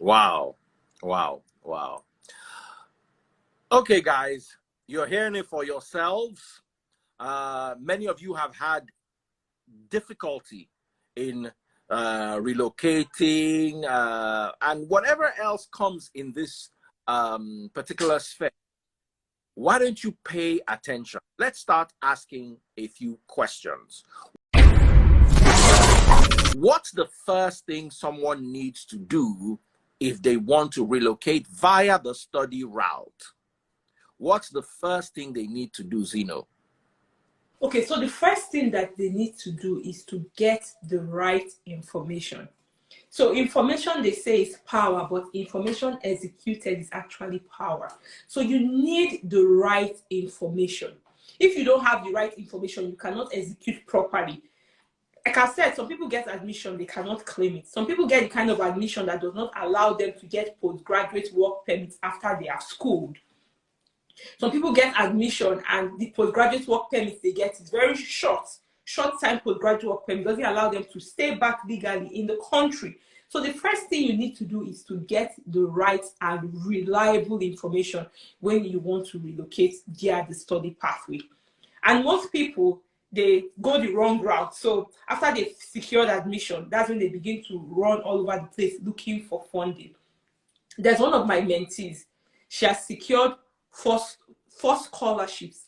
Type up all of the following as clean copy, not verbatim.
Wow. Wow. Wow. Okay, guys, you're hearing it for yourselves. Many of you have had difficulty in relocating and whatever else comes in this particular sphere. Why don't you pay attention? Let's start asking a few questions. What's the first thing someone needs to do if they want to relocate via the study route? What's the first thing they need to do, Zeno? Okay, so the first thing that they need to do is to get the right information. So information, they say, is power, but information executed is actually power. So you need the right information. If you don't have the right information, you cannot execute properly. Like I said, some people get admission, they cannot claim it. Some people get the kind of admission that does not allow them to get postgraduate work permits after they are schooled. Some people get admission and the postgraduate work permits they get is very short time postgraduate work permit doesn't allow them to stay back legally in the country. So the first thing you need to do is to get the right and reliable information when you want to relocate via the study pathway. And most people, they go the wrong route. So after they've secured admission, that's when they begin to run all over the place looking for funding. There's one of my mentees. She has secured four scholarships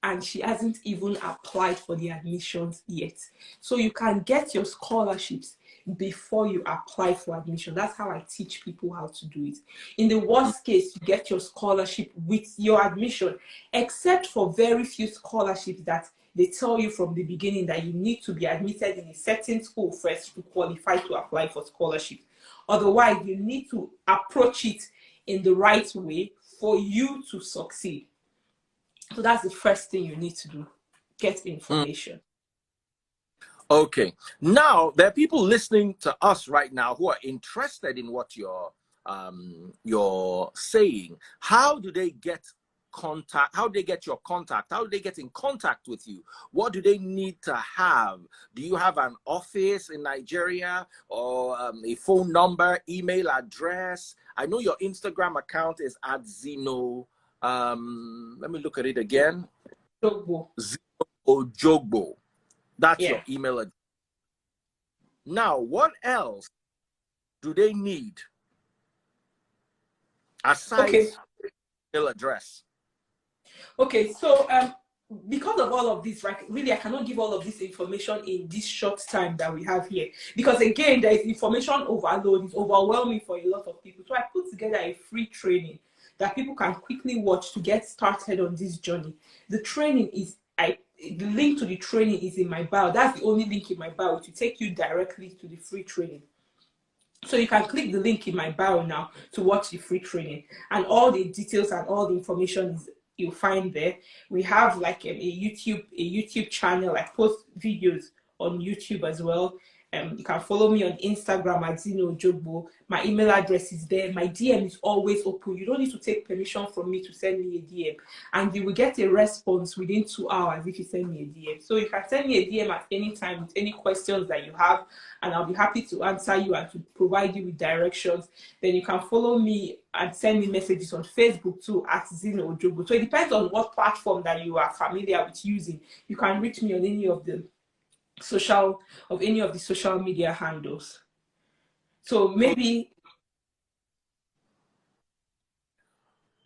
and she hasn't even applied for the admissions yet. So you can get your scholarships before you apply for admission. That's how I teach people how to do it. In the worst case, you get your scholarship with your admission, except for very few scholarships that they tell you from the beginning that you need to be admitted in a certain school first to qualify to apply for scholarship. Otherwise, you need to approach it in the right way for you to succeed. So that's the first thing you need to do. Get information. Okay. Now, there are people listening to us right now who are interested in what you're saying. How do they get contact? How do they get your contact? How do they get in contact with you? What do they need to have? Do you have an office in Nigeria or a phone number, email address? I know your Instagram account is at Zeno. Let me look at it again. Zeno Ojogbo. That's your Yeah. email address. Now, what else do they need aside email address? Okay, so because of all of this, right, really, I cannot give all of this information in this short time that we have here. Because again, there is information overload. It's overwhelming for a lot of people. So I put together a free training that people can quickly watch to get started on this journey. The training is, the link to the training is in my bio. That's the only link in my bio to take you directly to the free training. So you can click the link in my bio now to watch the free training, and all the details and all the information is you'll find there. We have like a YouTube channel. I post videos on YouTube as well. You can follow me on Instagram at Zeno Ojogbo. My email address is there. My DM is always open. You don't need to take permission from me to send me a DM. And you will get a response within 2 hours if you send me a DM. So you can send me a DM at any time with any questions that you have, and I'll be happy to answer you and to provide you with directions. Then you can follow me and send me messages on Facebook too at Zeno Ojogbo. So it depends on what platform that you are familiar with using. You can reach me on any of the social media handles. So maybe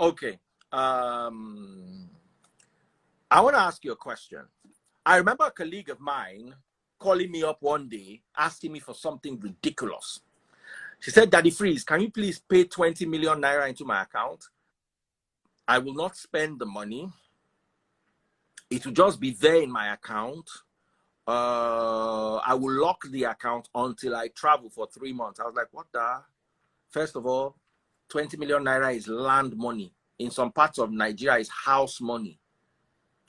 Okay. I want to ask you a question. I remember a colleague of mine calling me up one day asking me for something ridiculous. She said, Daddy Freeze, can you please pay 20 million naira into my account? I will not spend the money. It will just be there in my account. I will lock the account until I travel for 3 months. I was like, what the? First of all, 20 million naira is land money. In some parts of Nigeria, is house money.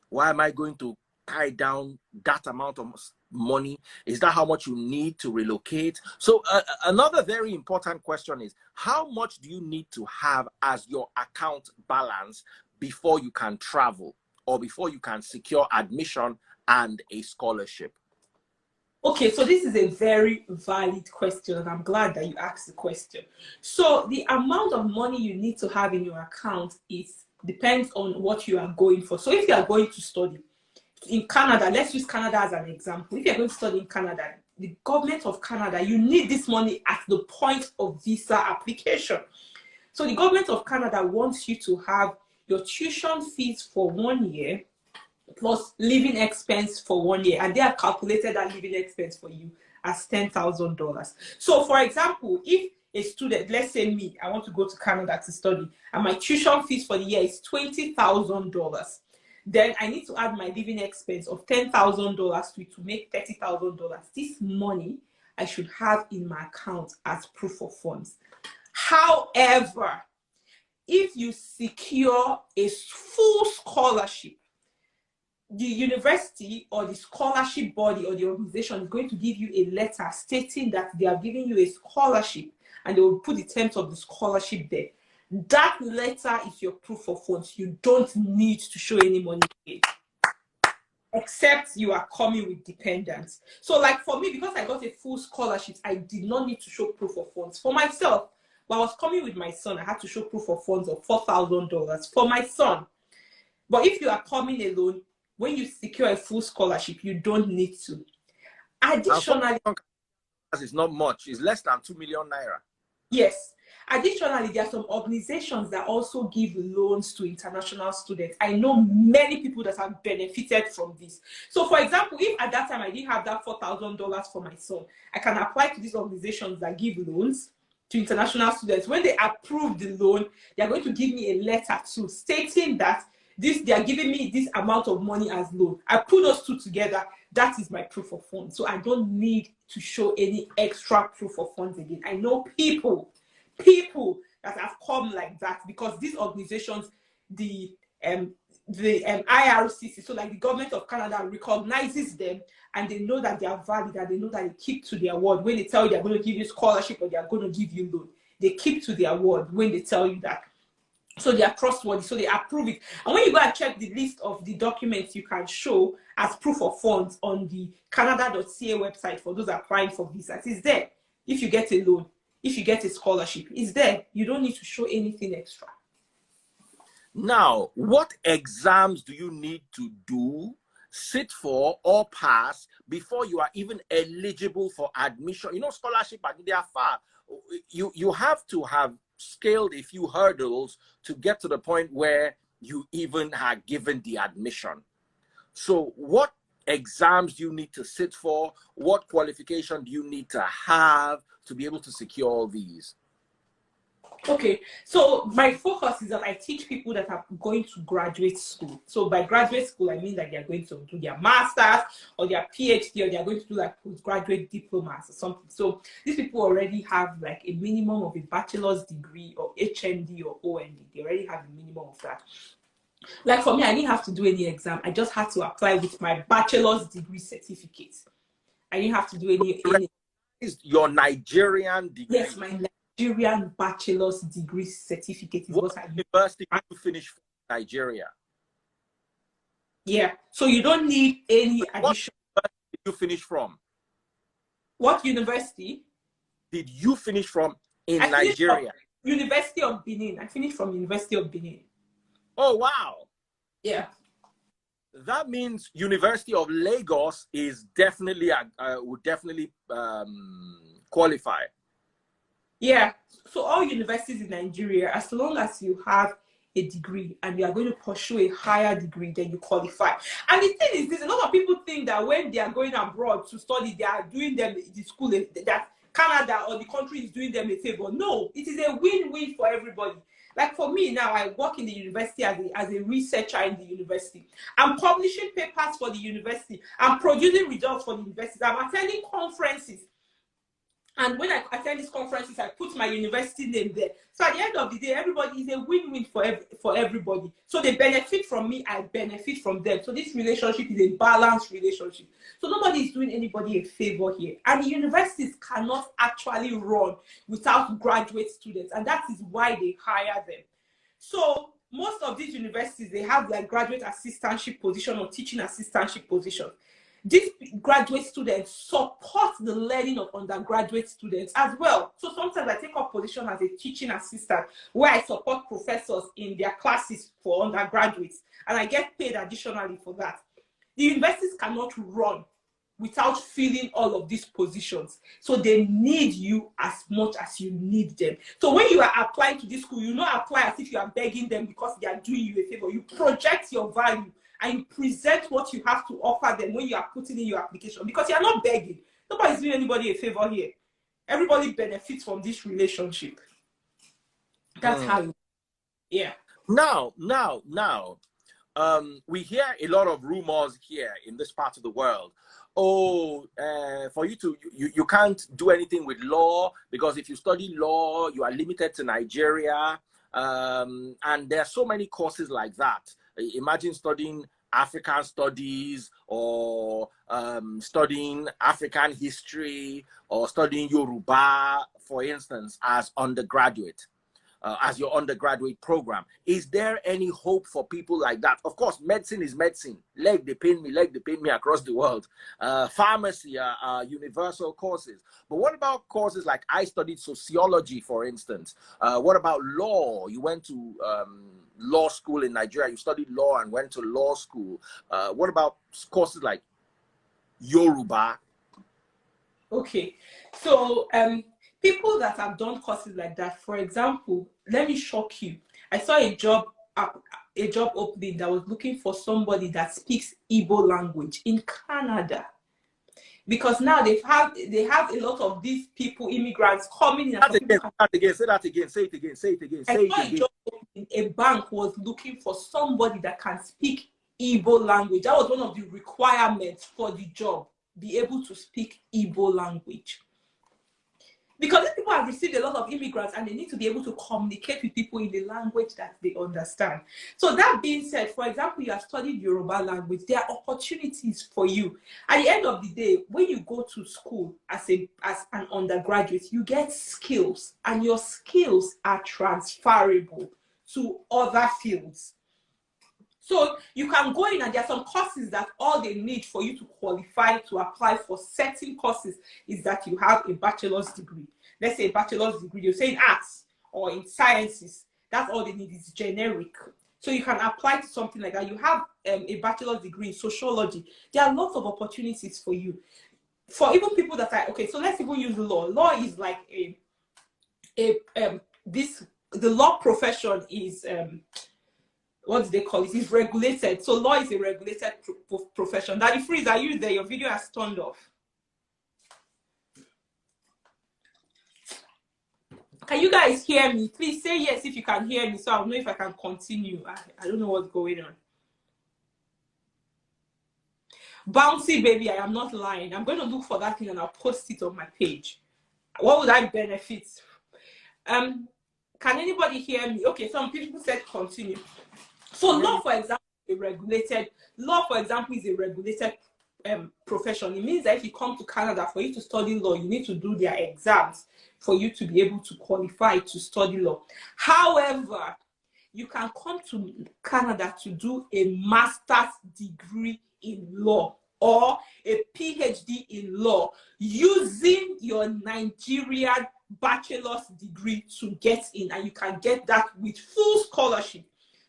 Why am I going to tie down that amount of money? Is that how much you need to relocate? So another very important question is, how much do you need to have as your account balance before you can travel or before you can secure admission and a scholarship? Okay, so this is a very valid question, and I'm glad that you asked the question. So the amount of money you need to have in your account depends on what you are going for. So if you are going to study in Canada, let's use Canada as an example. If you're going to study in Canada, the government of Canada, you need this money at the point of visa application. So the government of Canada wants you to have your tuition fees for 1 year plus living expense for 1 year, and they have calculated that living expense for you as $10,000. So for example, if a student, let's say me, I want to go to Canada to study, and my tuition fees for the year is $20,000, then I need to add my living expense of $10,000 to make $30,000. This money I should have in my account as proof of funds. However, if you secure a full scholarship, the university or the scholarship body or the organization is going to give you a letter stating that they are giving you a scholarship, and they will put the terms of the scholarship there. That letter is your proof of funds. You don't need to show any money again, except you are coming with dependents. So like for me, because I got a full scholarship, I did not need to show proof of funds. For myself, when I was coming with my son, I had to show proof of funds of $4,000 for my son. But if you are coming alone, when you secure a full scholarship, you don't need to. Additionally, it's not much. It's less than 2 million naira. Yes. Additionally, there are some organizations that also give loans to international students. I know many people that have benefited from this. So for example, if at that time I didn't have that $4,000 for my son, I can apply to these organizations that give loans to international students. When they approve the loan, they are going to give me a letter too, stating that they are giving me this amount of money as loan. I put those two together. That is my proof of funds. So I don't need to show any extra proof of funds again. I know people that have come like that because these organizations, the IRCC, so like the government of Canada, recognizes them, and they know that they are valid, and they know that they keep to their word. When they tell you they're going to give you scholarship or they're going to give you loan, they keep to their word when they tell you that. So they are trustworthy, so they approve it. And when you go and check the list of the documents you can show as proof of funds on the canada.ca website for those applying for visas, it's there. If you get a loan, if you get a scholarship, it's there. You don't need to show anything extra. Now, what exams do you need to do, sit for, or pass before you are even eligible for admission? You know, scholarship, they are far. You have to have scaled a few hurdles to get to the point where you even are given the admission. So what exams do you need to sit for? What qualification do you need to have to be able to secure all these? Okay, so my focus is that I teach people that are going to graduate school. So by graduate school, I mean that they are going to do their master's or their PhD, or they are going to do like postgraduate diplomas or something. So these people already have like a minimum of a bachelor's degree or HND or OND. They already have a minimum of that. Like for me, I didn't have to do any exam. I just had to apply with my bachelor's degree certificate. I didn't have to do any. Is your Nigerian degree? Yes, my Nigerian bachelor's degree certificate is what I university did you finish from Nigeria? Yeah, so you don't need any additional. What university did you finish from? What university did you finish from in Nigeria? University of Benin. I finished from University of Benin. Oh wow! Yeah. That means University of Lagos is definitely would definitely qualify. Yeah. So all universities in Nigeria, as long as you have a degree and you are going to pursue a higher degree, then you qualify. And the thing is this: a lot of people think that when they are going abroad to study, they are doing them the school that Canada or the country is doing them a favor. No, it is a win-win for everybody. Like for me now, I work in the university as a researcher in the university. I'm publishing papers for the university. I'm producing results for the university. I'm attending conferences. And when I attend these conferences, I put my university name there. So at the end of the day, everybody is a win-win for everybody. So they benefit from me, I benefit from them. So this relationship is a balanced relationship. So nobody is doing anybody a favor here. And the universities cannot actually run without graduate students. And that is why they hire them. So most of these universities, they have like graduate assistantship position or teaching assistantship position. these graduate students support the learning of undergraduate students as well. So sometimes I take up position as a teaching assistant where I support professors in their classes for undergraduates, and I get paid additionally for that. The universities cannot run without filling all of these positions. So they need you as much as you need them. So when you are applying to this school, you not apply as if you are begging them because they are doing you a favor. You project your value and you present what you have to offer them when you are putting in your application, because you are not begging. Nobody's doing anybody a favor here. Everybody benefits from this relationship. That's how you, yeah. Now, we hear a lot of rumors here in this part of the world. Oh, for you to, you can't do anything with law, because if you study law, you are limited to Nigeria. And there are so many courses like that. Imagine studying African studies, or studying African history, or studying Yoruba, for instance, as undergraduate. As your undergraduate program. Is there any hope for people like that? Of course, medicine is medicine. Leg they pain me across the world. Pharmacy are universal courses. But what about courses like, I studied sociology, for instance? What about law? You went to law school in Nigeria. You studied law and went to law school. What about courses like Yoruba? Okay, so people that have done courses like that, for example, let me shock you. I saw a job opening that was looking for somebody that speaks Igbo language in Canada, because now they have a lot of these people, immigrants, coming in. Say that again. Say it again. A job opening, a bank was looking for somebody that can speak Igbo language. That was one of the requirements for the job, be able to speak Igbo language. Because these people have received a lot of immigrants and they need to be able to communicate with people in the language that they understand. So that being said, for example, you have studied Yoruba language, there are opportunities for you. At the end of the day, when you go to school as an undergraduate, you get skills, and your skills are transferable to other fields. So you can go in, and there are some courses that all they need for you to qualify to apply for certain courses is that you have a bachelor's degree. Let's say a bachelor's degree, you say in arts or in sciences. That's all they need, is generic. So you can apply to something like that. You have a bachelor's degree in sociology. There are lots of opportunities for you. For even people that are, okay, so let's even use law. Law is like the law profession is, what do they call it? It's regulated. So law is a regulated profession. Daddy Freeze, are you there? Your video has turned off. Can you guys hear me? Please say yes if you can hear me, so I'll know if I can continue. I don't know what's going on. Bouncy baby, I am not lying. I'm going to look for that thing and I'll post it on my page. What would I benefit? Can anybody hear me? Okay, some people said continue. So law, for example, is a regulated profession. It means that if you come to Canada, for you to study law, you need to do their exams for you to be able to qualify to study law. However, you can come to Canada to do a master's degree in law or a PhD in law using your Nigerian bachelor's degree to get in, and you can get that with full scholarship.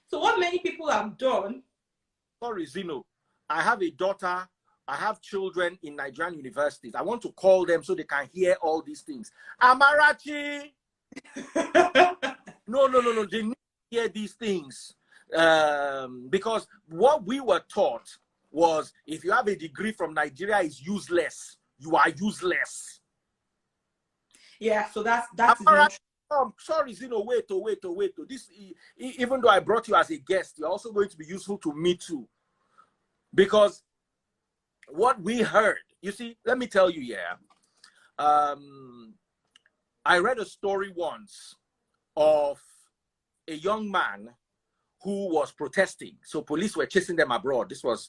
So what many people have done... Sorry, Zino. I have a daughter. I have children in Nigerian universities. I want to call them so they can hear all these things. Amarachi! No. They need to hear these things. Because what we were taught was, if you have a degree from Nigeria, is useless. You are useless. Yeah, so that's sorry, Zino, wait. This, even though I brought you as a guest, you're also going to be useful to me too. Because what we heard, you see, let me tell you, yeah. I read a story once of a young man who was protesting. So police were chasing them abroad. This was,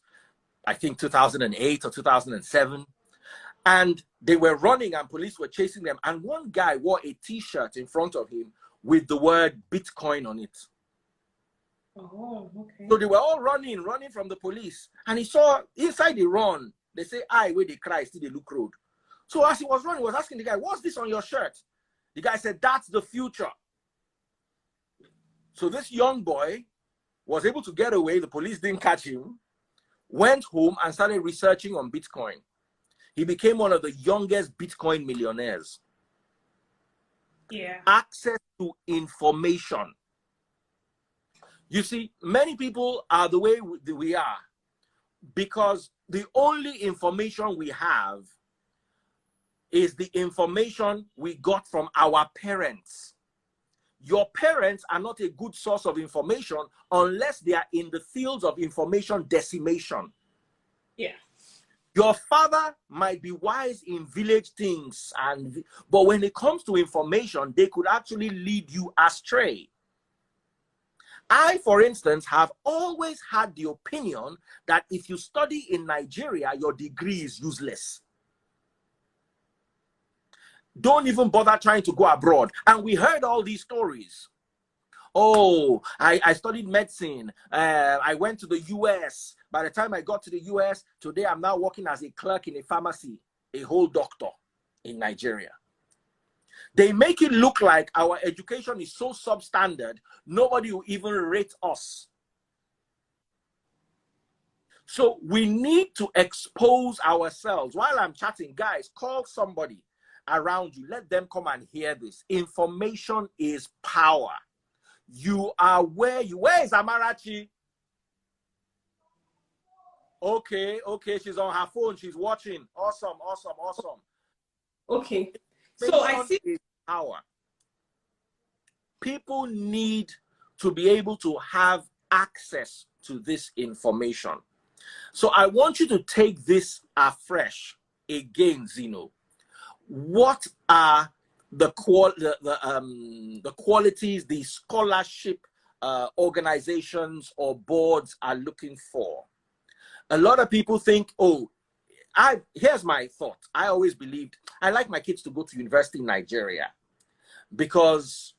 I think, 2008 or 2007. And they were running and police were chasing them. And one guy wore a T-shirt in front of him with the word Bitcoin on it. Oh, okay. So they were all running from the police. And he saw inside the run, They say, I where they cry, still they look road. So as he was running, he was asking the guy, what's this on your shirt? The guy said, that's the future. So this young boy was able to get away. The police didn't catch him. Went home and started researching on Bitcoin. He became one of the youngest Bitcoin millionaires. Yeah. Access to information. You see, many people are the way we are because the only information we have is the information we got from our parents. Your parents are not a good source of information unless they are in the fields of information decimation. Yeah. Your father might be wise in village things, but when it comes to information, they could actually lead you astray. I, for instance, have always had the opinion that if you study in Nigeria, your degree is useless. Don't even bother trying to go abroad. And we heard all these stories. Oh, I studied medicine. I went to the US. By the time I got to the US, today I'm now working as a clerk in a pharmacy, a whole doctor in Nigeria. They make it look like our education is so substandard, nobody will even rate us. So we need to expose ourselves. While I'm chatting, guys, call somebody around you. Let them come and hear this. Information is power. You are where is Amarachi? Okay, she's on her phone. She's watching. Awesome. Okay. So I see is power. People need to be able to have access to this information. So I want you to take this afresh again, Zeno. What are the qualities the scholarship organizations or boards are looking for? A lot of people think, oh, here's my thought. I always believed I like my kids to go to university in Nigeria because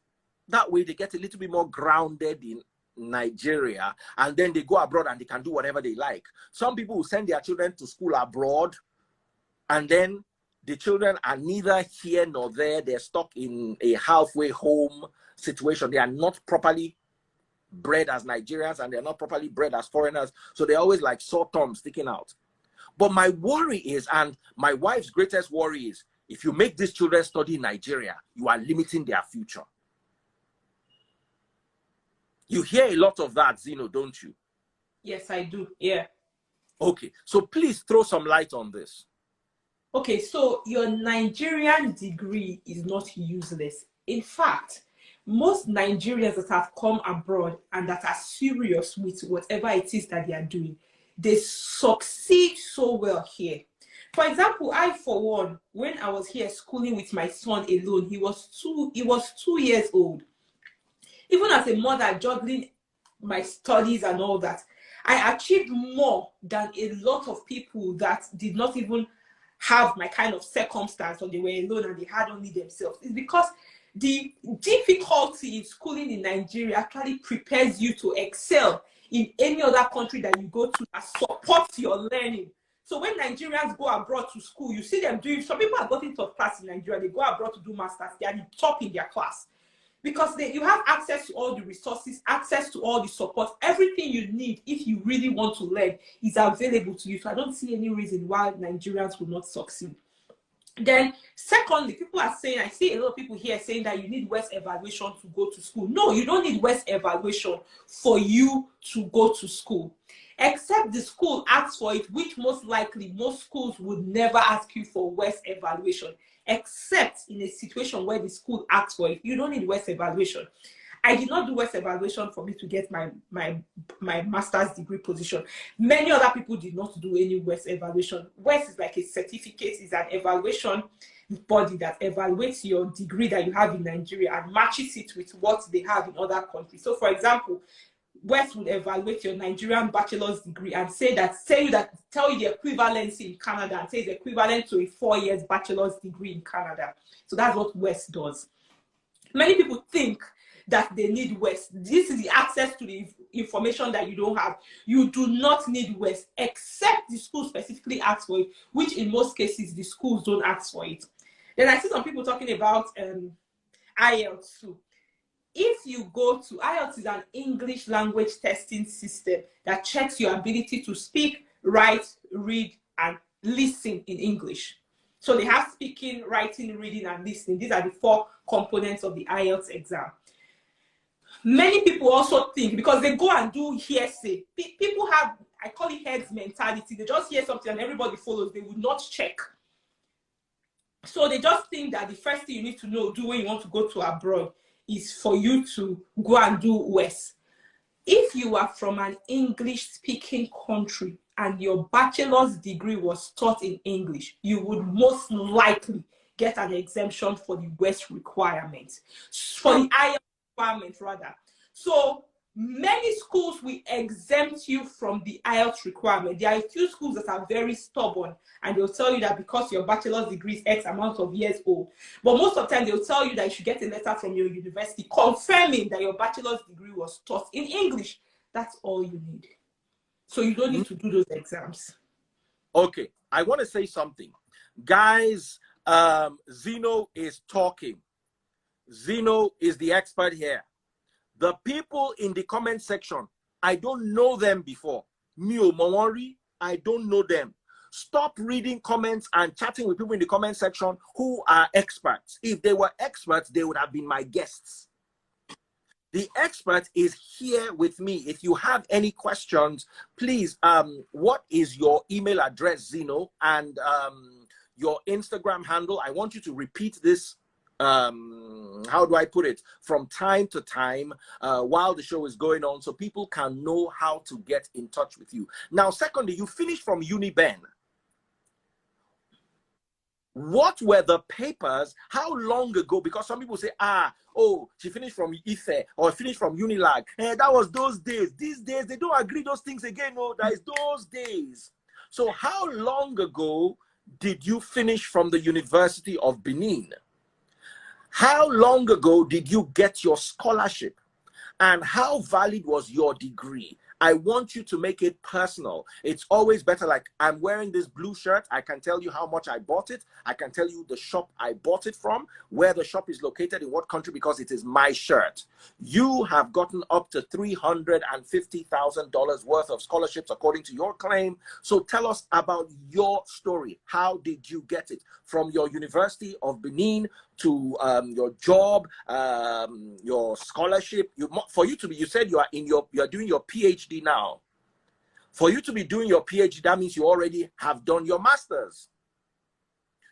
that way they get a little bit more grounded in Nigeria, and then they go abroad and they can do whatever they like. Some people will send their children to school abroad, and then the children are neither here nor there. They're stuck in a halfway home situation. They are not properly bred as Nigerians, and they're not properly bred as foreigners. So they're always like sore thumbs sticking out. But my worry is, and my wife's greatest worry is, if you make these children study in Nigeria, you are limiting their future. You hear a lot of that, Zeno, don't you? Yes, I do. Yeah. Okay, so please throw some light on this. Okay, so your Nigerian degree is not useless. In fact, most Nigerians that have come abroad and that are serious with whatever it is that they are doing, they succeed so well here. For example, I, for one, when I was here schooling with my son alone, he was 2 years old. Even as a mother, juggling my studies and all that, I achieved more than a lot of people that did not even have my kind of circumstance, or they were alone and they had only themselves. It's because the difficulty in schooling in Nigeria actually prepares you to excel in any other country that you go to that supports your learning. So when Nigerians go abroad to school, you see them doing, some people have gotten top class in Nigeria, they go abroad to do masters, they are the top in their class. Because you have access to all the resources, access to all the support, everything you need if you really want to learn is available to you. So I don't see any reason why Nigerians will not succeed. Then, secondly, people are saying, I see a lot of people here saying that you need West evaluation to go to school. No, you don't need West evaluation for you to go to school. Except the school asks for it, which most likely most schools would never ask you for West evaluation, except in a situation where the school asks for it. You don't need West evaluation. I did not do West evaluation for me to get my master's degree position. Many other people did not do any West evaluation. West is like a certificate, is an evaluation body that evaluates your degree that you have in Nigeria and matches it with what they have in other countries. So, for example, West would evaluate your Nigerian bachelor's degree and tell you the equivalency in Canada, and say it's equivalent to a 4 years bachelor's degree in Canada. So that's what West does. Many people think that they need WES. This is the access to the information that you don't have. You do not need WES, except the school specifically asks for it, which in most cases, the schools don't ask for it. Then I see some people talking about IELTS too. If you go to IELTS, is an English language testing system that checks your ability to speak, write, read, and listen in English. So they have speaking, writing, reading, and listening. These are the 4 components of the IELTS exam. Many people also think, because they go and do hearsay, people have, I call it heads mentality. They just hear something and everybody follows. They would not check. So they just think that the first thing you need to do when you want to go to abroad is for you to go and do WES. If you are from an English-speaking country and your bachelor's degree was taught in English, you would most likely get an exemption for the WES requirement, for the IELTS requirement rather. So many schools will exempt you from the IELTS requirement. There are a few schools that are very stubborn and they'll tell you that because your bachelor's degree is X amount of years old. But most of the time they'll tell you that you should get a letter from your university confirming that your bachelor's degree was taught in English. That's all you need. So you don't need to do those exams. Okay, I want to say something. Guys, Zeno is talking. Zeno is the expert here. The people in the comment section, I don't know them before. Mio Mawari, I don't know them. Stop reading comments and chatting with people in the comment section who are experts. If they were experts, they would have been my guests. The expert is here with me. If you have any questions, please, what is your email address, Zeno, and your Instagram handle? I want you to repeat this, how do I put it, from time to time while the show is going on so people can know how to get in touch with you. Now, secondly, you finished from UniBen. What were the papers? How long ago? Because some people say, oh, she finished from IFE or finished from Unilag. That was those days. These days, they don't agree those things again. No, that is those days. So how long ago did you finish from the University of Benin? How long ago did you get your scholarship? And how valid was your degree? I want you to make it personal. It's always better, like, I'm wearing this blue shirt. I can tell you how much I bought it. I can tell you the shop I bought it from, where the shop is located, in what country, because it is my shirt. You have gotten up to $350,000 worth of scholarships according to your claim. So tell us about your story. How did you get it? From your University of Benin to your job, your scholarship. For you to be, you said you are doing your PhD now. For you to be doing your PhD, that means you already have done your master's.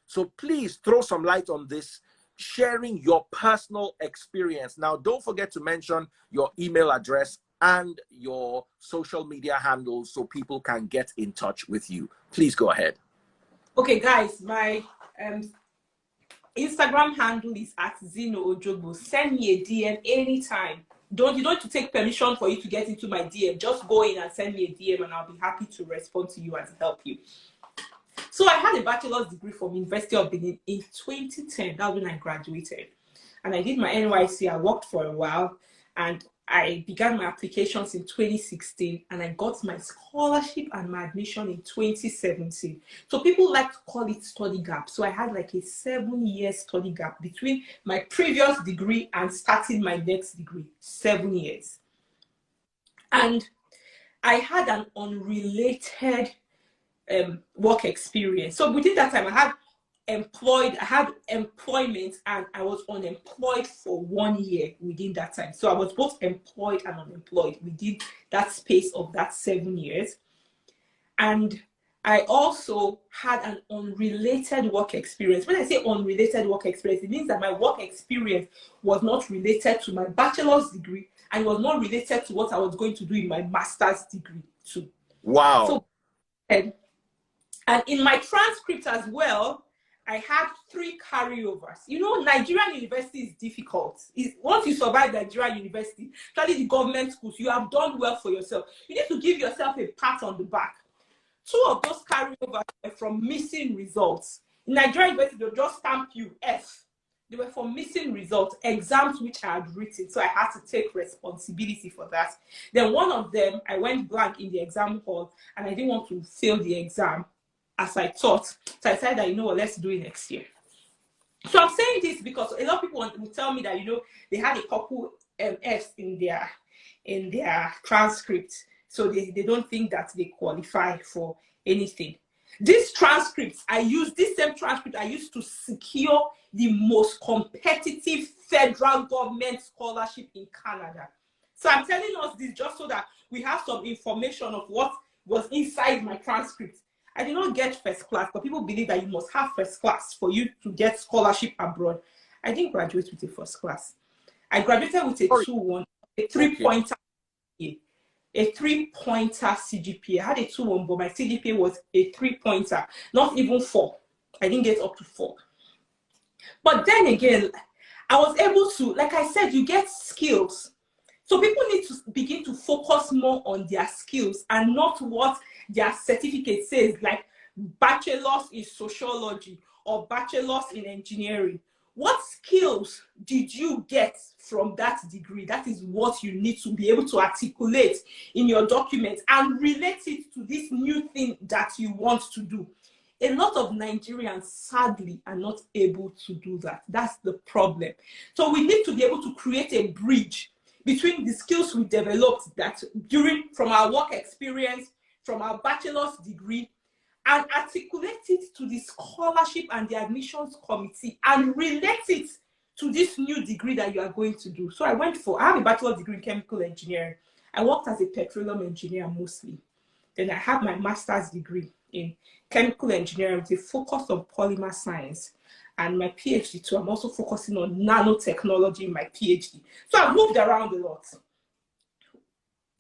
So please throw some light on this, sharing your personal experience. Now, don't forget to mention your email address and your social media handles so people can get in touch with you. Please go ahead. Okay, guys, my Instagram handle is @ZenoOjogbo. Send me a DM anytime. You don't need to take permission for you to get into my DM. Just go in and send me a DM and I'll be happy to respond to you and to help you. So I had a bachelor's degree from University of Benin in 2010. That was when I graduated. And I did my NYC. I worked for a while and I began my applications in 2016 and I got my scholarship and my admission in 2017. So people like to call it study gap. So I had like a 7-year study gap between my previous degree and starting my next degree. 7 years. And I had an unrelated work experience. So within that time, I had employment and I was unemployed for 1 year within that time. So I was both employed and unemployed within that space of that 7 years. And I also had an unrelated work experience. When I say unrelated work experience, it means that my work experience was not related to my bachelor's degree and was not related to what I was going to do in my master's degree too. Wow. So, and in my transcript as well, I had 3 carryovers. You know, Nigerian university is difficult. Once you survive Nigerian university, especially the government schools, you have done well for yourself. You need to give yourself a pat on the back. 2 of those carryovers were from missing results. In Nigerian university, they'll just stamp you F. They were for missing results, exams which I had written. So I had to take responsibility for that. Then one of them, I went blank in the exam hall and I didn't want to fail the exam as I thought. So I decided that, you know what, let's do it next year. So I'm saying this because a lot of people will tell me that, you know, they had a couple Fs in their transcript. So they don't think that they qualify for anything. This transcripts, this same transcript I used to secure the most competitive federal government scholarship in Canada. So I'm telling us this just so that we have some information of what was inside my transcript. I did not get first class, but people believe that you must have first class for you to get scholarship abroad. I didn't graduate with a first class. I graduated with a 2-1, a 3-pointer. A 3-pointer CGPA. I had a 2-1, but my CGPA was a 3-pointer, not even 4. I didn't get up to 4. But then again, I was able to, like I said, you get skills. So people need to begin to focus more on their skills and not what their certificate says, like bachelor's in sociology or bachelor's in engineering. What skills did you get from that degree? That is what you need to be able to articulate in your document and relate it to this new thing that you want to do. A lot of Nigerians, sadly, are not able to do that. That's the problem. So we need to be able to create a bridge between the skills we developed that from our work experience, from our bachelor's degree, and articulate it to the scholarship and the admissions committee and relate it to this new degree that you are going to do. So I have a bachelor's degree in chemical engineering. I worked as a petroleum engineer mostly. Then I have my master's degree in chemical engineering with a focus on polymer science. And my PhD too, I'm also focusing on nanotechnology in my PhD. So I've moved around a lot.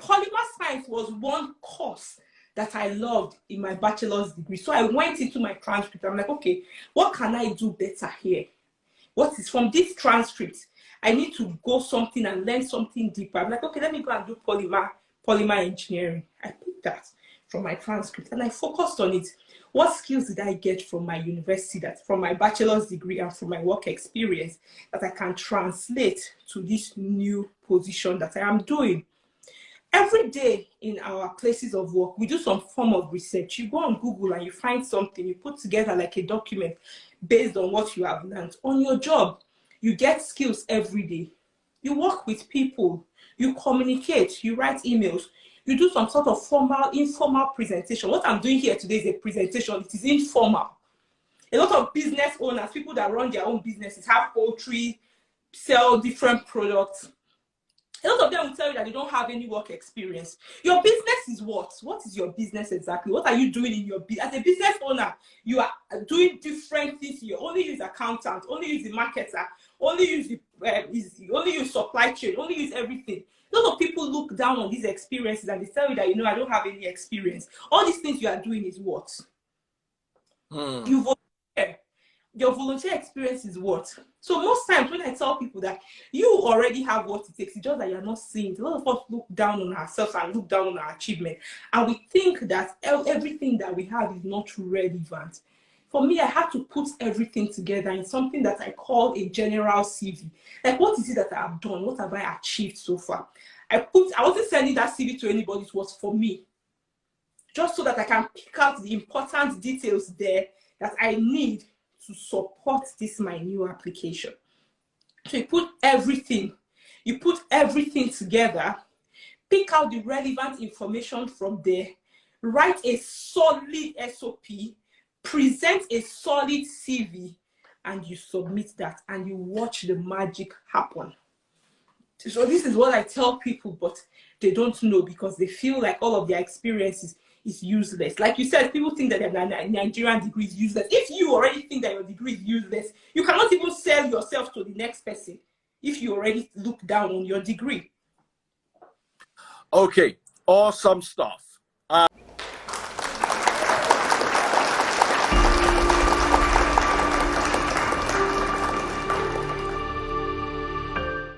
Polymer science was one course that I loved in my bachelor's degree. So I went into my transcript. I'm like, okay, what can I do better here? What is from this transcript? I need to go something and learn something deeper. I'm like, okay, let me go and do polymer engineering. I picked that from my transcript and I focused on it. What skills did I get from my university, from my bachelor's degree and from my work experience that I can translate to this new position that I am doing? Every day in our places of work, we do some form of research. You go on Google and you find something, you put together like a document based on what you have learned. On your job, you get skills every day. You work with people, you communicate, you write emails, you do some sort of formal, informal presentation. What I'm doing here today is a presentation. It is informal. A lot of business owners, people that run their own businesses, have poultry, sell different products. A lot of them will tell you that they don't have any work experience. Your business is what? What is your business exactly? What are you doing in your business? As a business owner, you are doing different things. You only use accountant, only use the marketer, only use supply chain, only use everything. A lot of people look down on these experiences and they tell you that, you know, I don't have any experience. All these things you are doing is what? You volunteer. Your volunteer experience is what? So most times when I tell people that you already have what it takes, it's just that you're not seeing it. A lot of us look down on ourselves and look down on our achievement. And we think that everything that we have is not relevant. For me, I had to put everything together in something that I call a general CV. Like, what is it that I have done? What have I achieved so far? I wasn't sending that CV to anybody. It was for me. Just so that I can pick out the important details there that I need to support my new application. So you put everything together, pick out the relevant information from there, write a solid SOP, present a solid CV, and you submit that and you watch the magic happen. So this is what I tell people, but they don't know because they feel like all of their experiences is useless. Like you said, people think that their Nigerian degree is useless. If you already think that your degree is useless, you cannot even sell yourself to the next person if you already look down on your degree. Okay, awesome stuff.